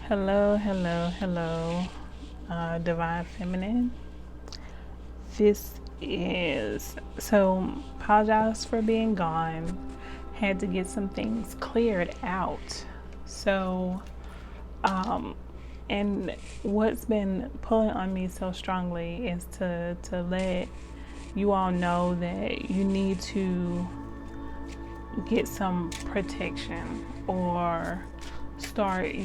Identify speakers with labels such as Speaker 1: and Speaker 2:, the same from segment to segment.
Speaker 1: Hello, Divine Feminine. This is apologize for being gone. Had to get some things cleared out. So, and what's been pulling on me so strongly is to let you all know that you need to get some protection or start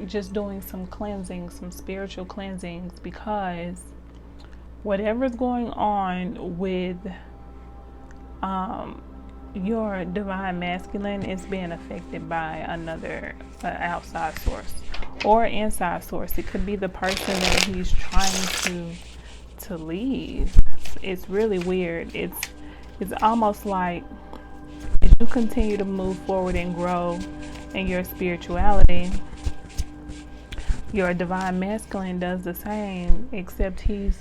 Speaker 1: just doing some cleansing, some spiritual cleansings, because whatever's going on with your divine masculine is being affected by another outside source or inside source. It could be the person that he's trying to leave. It's really weird. It's almost like as you continue to move forward and grow in your spirituality, your divine masculine does the same, except he's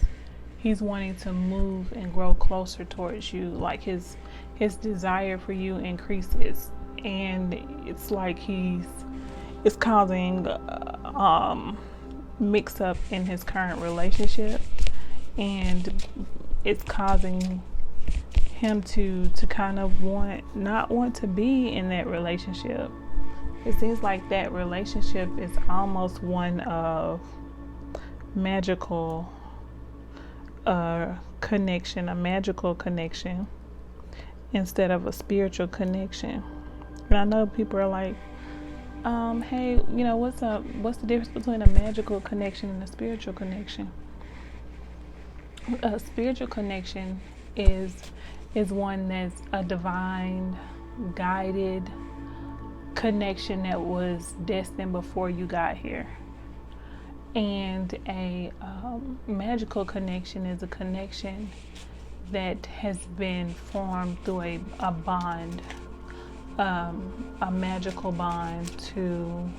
Speaker 1: wanting to move and grow closer towards you. Like his desire for you increases, and it's like it's causing mix up in his current relationship, and it's causing him to kind of not want to be in that relationship. It seems like that relationship is almost one of magical connection, a magical connection instead of a spiritual connection. And I know people are like, hey, what's the difference between a magical connection and a spiritual connection? A spiritual connection is one that's a divine guided connection that was destined before you got here. And a magical connection is a connection that has been formed through a bond, a magical bond to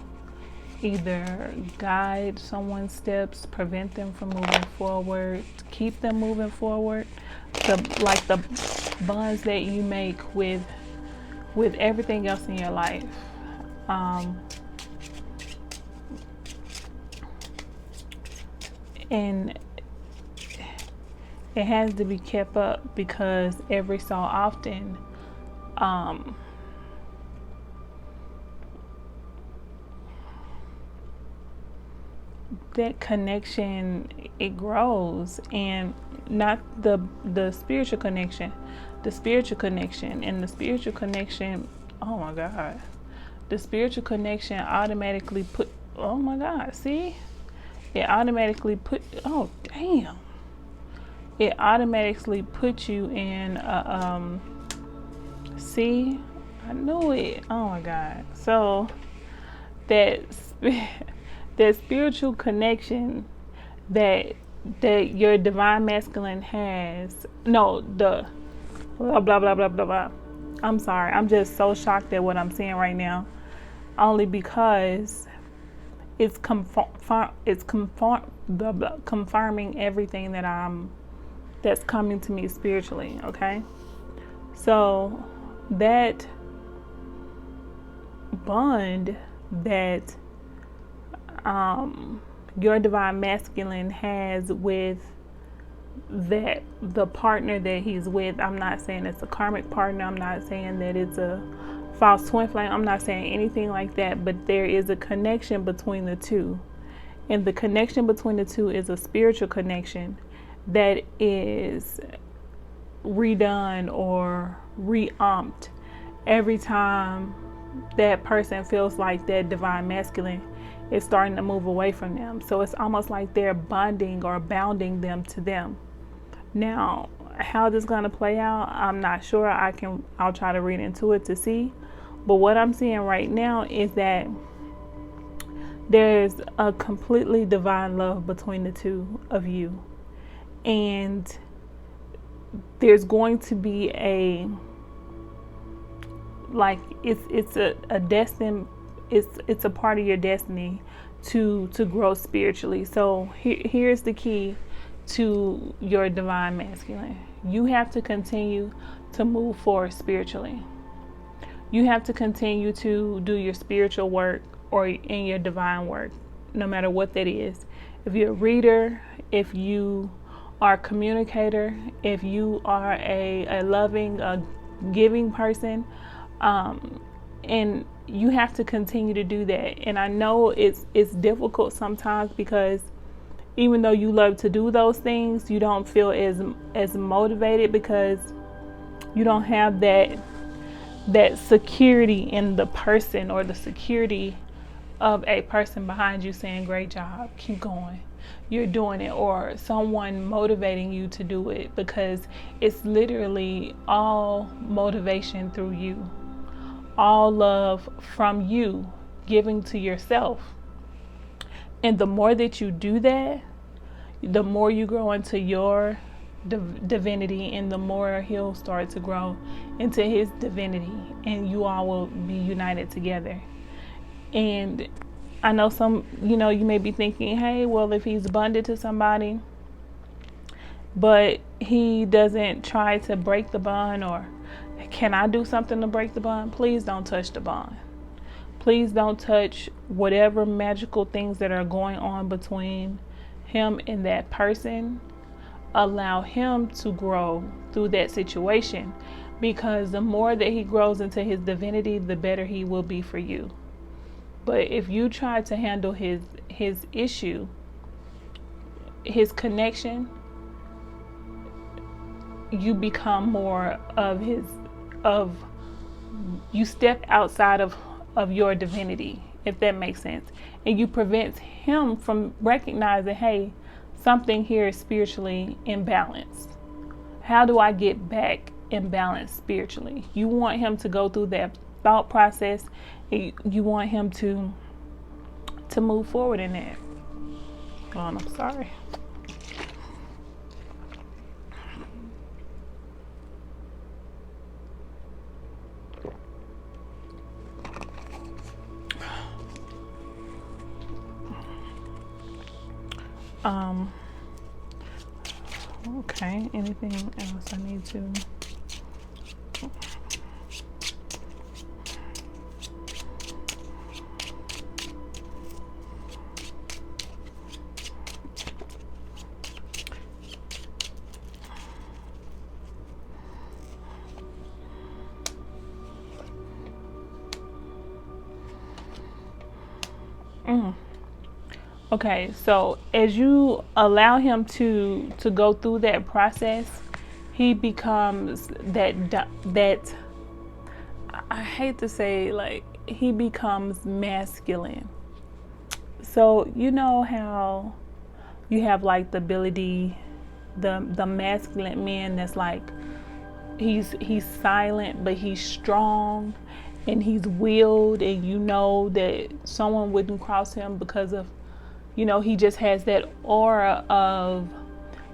Speaker 1: either guide someone's steps, prevent them from moving forward, keep them moving forward. The bonds that you make with everything else in your life. And it has to be kept up, because every so often that connection, it grows, and not the spiritual connection. The spiritual connection, oh my God, the spiritual connection automatically put, oh my God, see, it automatically put, oh damn, it automatically put you in see, I knew it, oh my God. So that spiritual connection that your divine masculine has, no, the blah blah blah blah blah blah. I'm sorry, I'm just so shocked at what I'm seeing right now, only because it's confirming everything that's coming to me spiritually. Okay, so that bond that your divine masculine has with the partner that he's with. I'm not saying it's a karmic partner. I'm not saying that it's a false twin flame. I'm not saying anything like that, but there is a connection between the two. And the connection between the two is a spiritual connection that is redone or re-umped every time that person feels like that divine masculine is starting to move away from them. So it's almost like they're bonding or bounding them to them. Now, how this is going to play out, I'm not sure. I'll try to read into it to see. But what I'm seeing right now is that there's a completely divine love between the two of you. And there's going to be it's a part of your destiny to grow spiritually. So here's the key to your divine masculine. You have to continue to move forward spiritually. You have to continue to do your spiritual work or in your divine work. no matter what that is. If you're a reader, if you are a communicator, if you are a loving, giving person, and you have to continue to do that. And I know it's difficult sometimes, because even though you love to do those things, you don't feel as motivated, because you don't have that security in the person, or the security of a person behind you saying, great job, keep going, you're doing it, or someone motivating you to do it, because it's literally all motivation through you, all love from you giving to yourself. And the more that you do that, the more you grow into your divinity, and the more he'll start to grow into his divinity, and you all will be united together. And I know you may be thinking, hey, well, if he's bonded to somebody, but he doesn't try to break the bond, or can I do something to break the bond? Please don't touch the bond. Please don't touch whatever magical things that are going on between him and that person. Allow him to grow through that situation, because the more that he grows into his divinity, the better he will be for you. But if you try to handle his issue, his connection, you become more of you step outside of your divinity, if that makes sense. And you prevent him from recognizing, hey, something here is spiritually imbalanced. How do I get back in balance spiritually? You want him to go through that thought process. You want him to move forward in that. Oh, I'm sorry. Okay, anything else I need to? Okay, so as you allow him to go through that process, he becomes that I hate to say, like, he becomes masculine. So you know how you have like the ability, the masculine man that's like, he's silent but he's strong, and he's willed, and you know that someone wouldn't cross him because of, he just has that aura of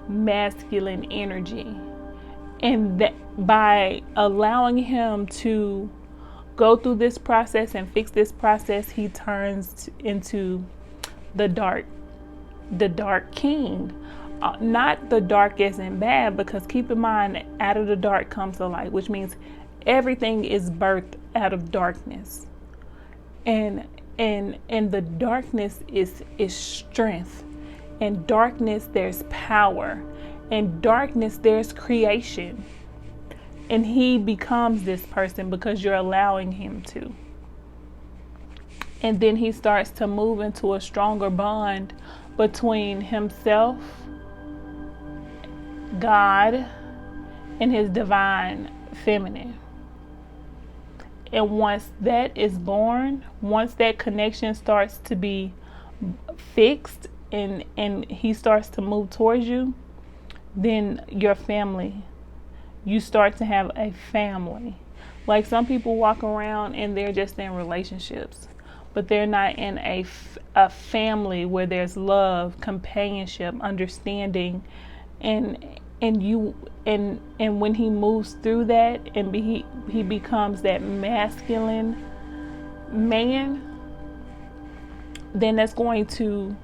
Speaker 1: masculine energy. And that by allowing him to go through this process and fix this process, he turns into the dark king. Not the dark as in bad, because keep in mind, out of the dark comes the light, which means everything is birthed out of darkness. And the darkness is strength. In darkness there's power. In darkness there's creation. And he becomes this person because you're allowing him to. And then he starts to move into a stronger bond between himself, God, and his divine feminine. And once that is born, once that connection starts to be fixed, and he starts to move towards you, then your family, you start to have a family. Like, some people walk around and they're just in relationships, but they're not in a family where there's love, companionship, understanding, and when he moves through that, and he becomes that masculine man, then that's going to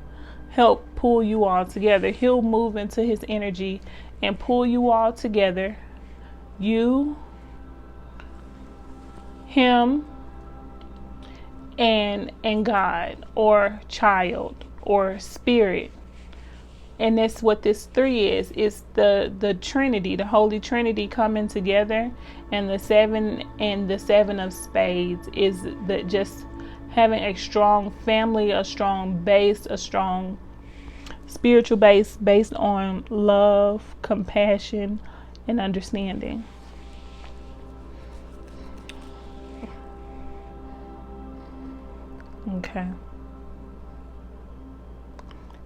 Speaker 1: help pull you all together. He'll move into his energy and pull you all together. You, him, and God, or child, or spirit. And that's what this 3 is. It's the Trinity, the Holy Trinity coming together. And the 7 of spades is the just having a strong family, a strong base, a strong spiritual base based on love, compassion, and understanding. Okay.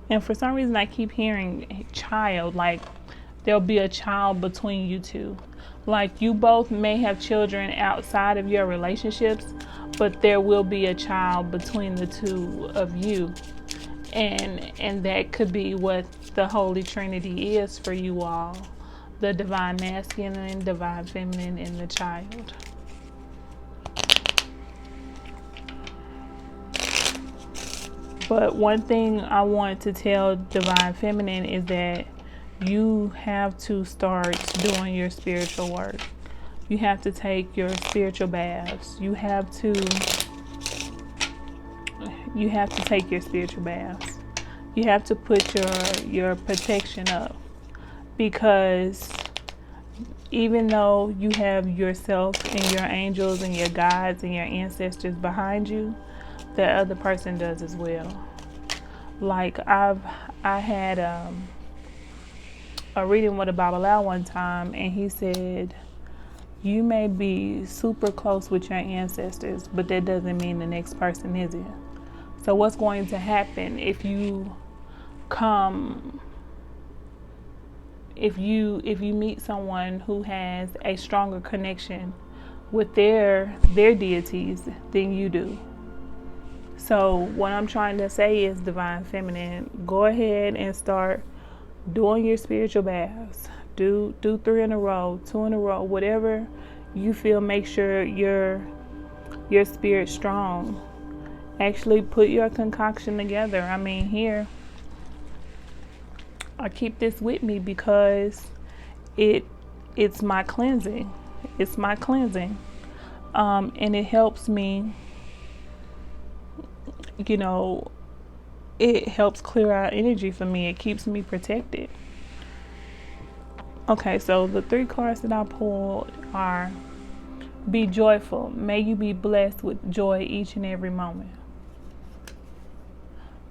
Speaker 1: And for some reason I keep hearing child, like there'll be a child between you two. Like you both may have children outside of your relationships, but there will be a child between the two of you. And that could be what the Holy Trinity is for you all. The divine masculine, divine feminine, and the child. But one thing I want to tell divine feminine is that you have to start doing your spiritual work. You have to take your spiritual baths. You have to take your spiritual baths. You have to put your protection up, because even though you have yourself and your angels and your guides and your ancestors behind you, the other person does as well. Like I had a reading with a Babalawo one time, and he said, you may be super close with your ancestors, but that doesn't mean the next person isn't. So what's going to happen if you meet someone who has a stronger connection with their deities than you do? So what I'm trying to say is, divine feminine, go ahead and start doing your spiritual baths. Do 3 in a row, 2 in a row, whatever you feel. Make sure your spirit's strong. Actually put your concoction together. I mean, here I keep this with me because it's my cleansing. It's my cleansing. And it helps me, it helps clear out energy for me. It keeps me protected. Okay, so the 3 cards that I pulled are: be joyful. May you be blessed with joy each and every moment.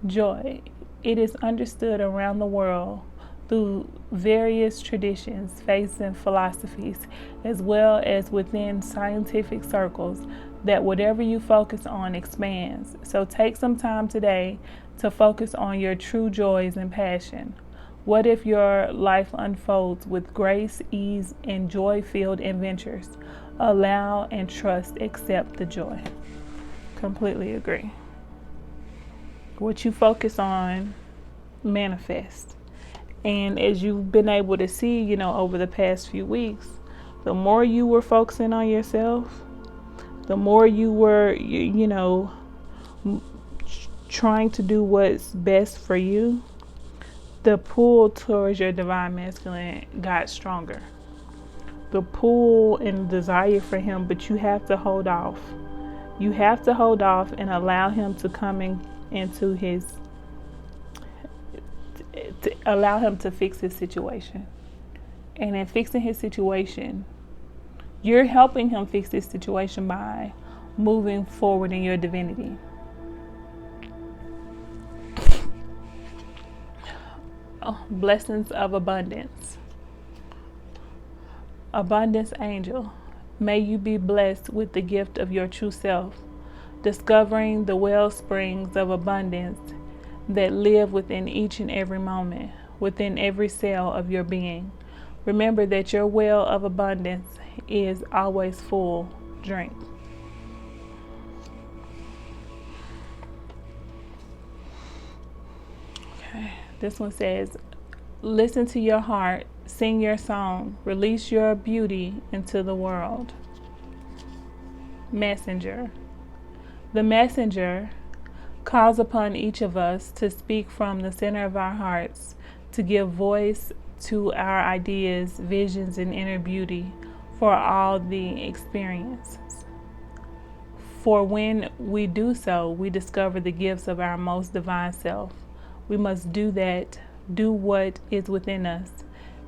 Speaker 1: Joy. It is understood around the world through various traditions, faiths, and philosophies, as well as within scientific circles, that whatever you focus on expands. So take some time today to focus on your true joys and passion. What if your life unfolds with grace, ease, and joy-filled adventures? Allow and trust, accept the joy. Completely agree. What you focus on manifests. And as you've been able to see, over the past few weeks, the more you were focusing on yourself, the more you were, trying to do what's best for you, the pull towards your divine masculine got stronger. The pull and desire for him, but you have to hold off. You have to hold off and allow him to come into his, to allow him to fix his situation. And in fixing his situation, you're helping him fix this situation by moving forward in your divinity. Blessings of abundance. Abundance angel, may you be blessed with the gift of your true self, discovering the well springs of abundance that live within each and every moment, within every cell of your being. Remember that your well of abundance is always full. Drink. Okay, this one says, listen to your heart, sing your song, release your beauty into the world. Messenger. The messenger calls upon each of us to speak from the center of our hearts, to give voice to our ideas, visions, and inner beauty for all the experiences. For when we do so, we discover the gifts of our most divine self, We must do that, do what is within us.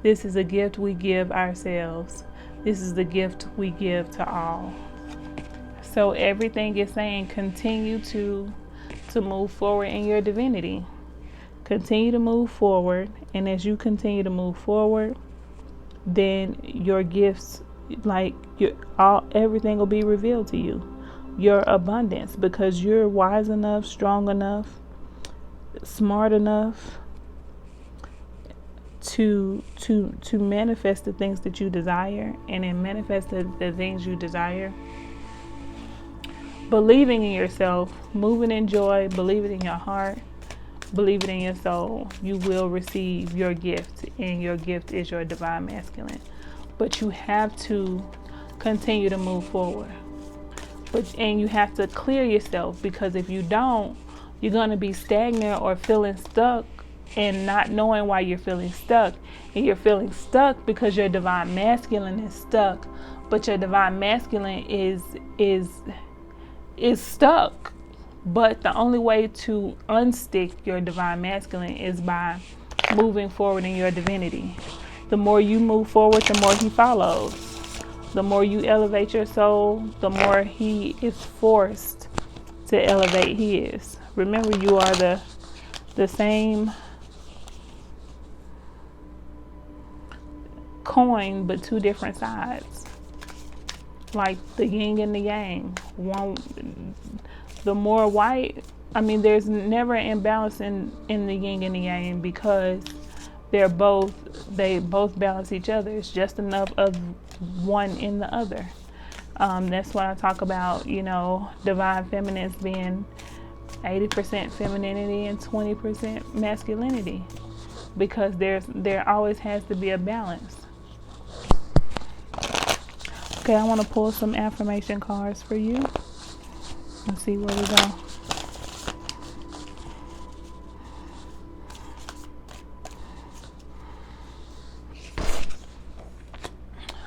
Speaker 1: This is a gift we give ourselves. This is the gift we give to all. So everything is saying continue to move forward in your divinity. Continue to move forward, and as you continue to move forward, then your gifts, everything will be revealed to you. Your abundance, because you're wise enough, strong enough, smart enough to manifest the things that you desire, and then manifest the things you desire. Believing in yourself, moving in joy, believing in your heart, believing in your soul, you will receive your gift, and your gift is your divine masculine. But you have to continue to move forward. And you have to clear yourself, because if you don't, you're going to be stagnant or feeling stuck and not knowing why you're feeling stuck. And you're feeling stuck because your divine masculine is stuck, but your divine masculine is stuck. But the only way to unstick your divine masculine is by moving forward in your divinity. The more you move forward, the more he follows. The more you elevate your soul, the more he is forced to elevate his. Remember, you are the same coin, but two different sides. Like the yin and the yang. The more white, there's never an imbalance in the yin and the yang, because they both balance each other. It's just enough of one in the other. That's why I talk about, divine feminines being 80% femininity and 20% masculinity, because there always has to be a balance. Okay, I want to pull some affirmation cards for you. Let's see where we go.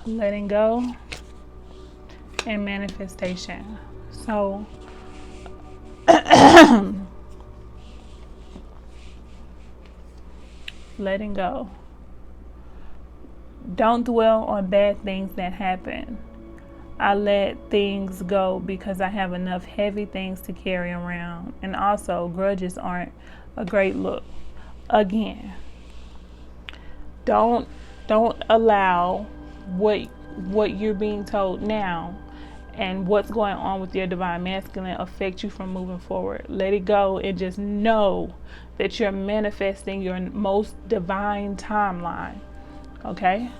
Speaker 1: Letting go and manifestation. So letting go. Don't dwell on bad things that happen. I let things go because I have enough heavy things to carry around. And also, grudges aren't a great look. Again, don't allow what you're being told now and what's going on with your divine masculine affect you from moving forward. Let it go and just know that you're manifesting your most divine timeline. Okay?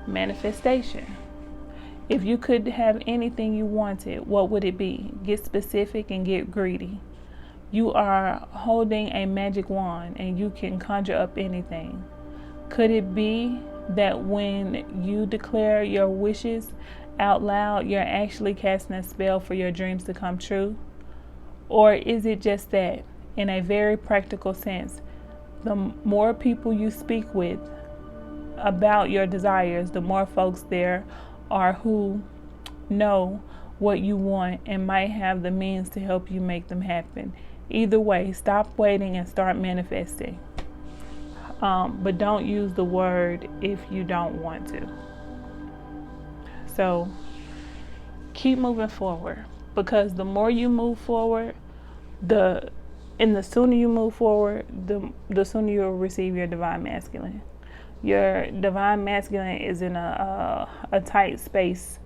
Speaker 1: Manifestation. If you could have anything you wanted, what would it be? Get specific and get greedy. You are holding a magic wand and you can conjure up anything. Could it be that when you declare your wishes out loud, you're actually casting a spell for your dreams to come true? Or is it just that, in a very practical sense, the more people you speak with about your desires, the more folks there are who know what you want and might have the means to help you make them happen. Either way, stop waiting and start manifesting. But don't use the word if you don't want to. So keep moving forward, because the more you move forward, the sooner you move forward, the sooner you'll receive your divine masculine. Your divine masculine is in a tight space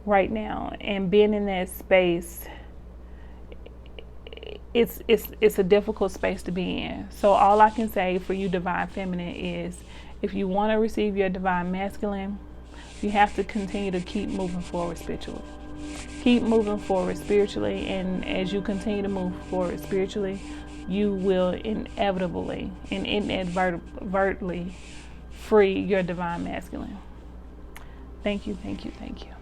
Speaker 1: right now, and being in that space, it's a difficult space to be in. So all I can say for you divine feminine is, if you want to receive your divine masculine, you have to continue to keep moving forward spiritually. Keep moving forward spiritually, and as you continue to move forward spiritually, you will inevitably and inadvertently free your divine masculine. Thank you, thank you, thank you.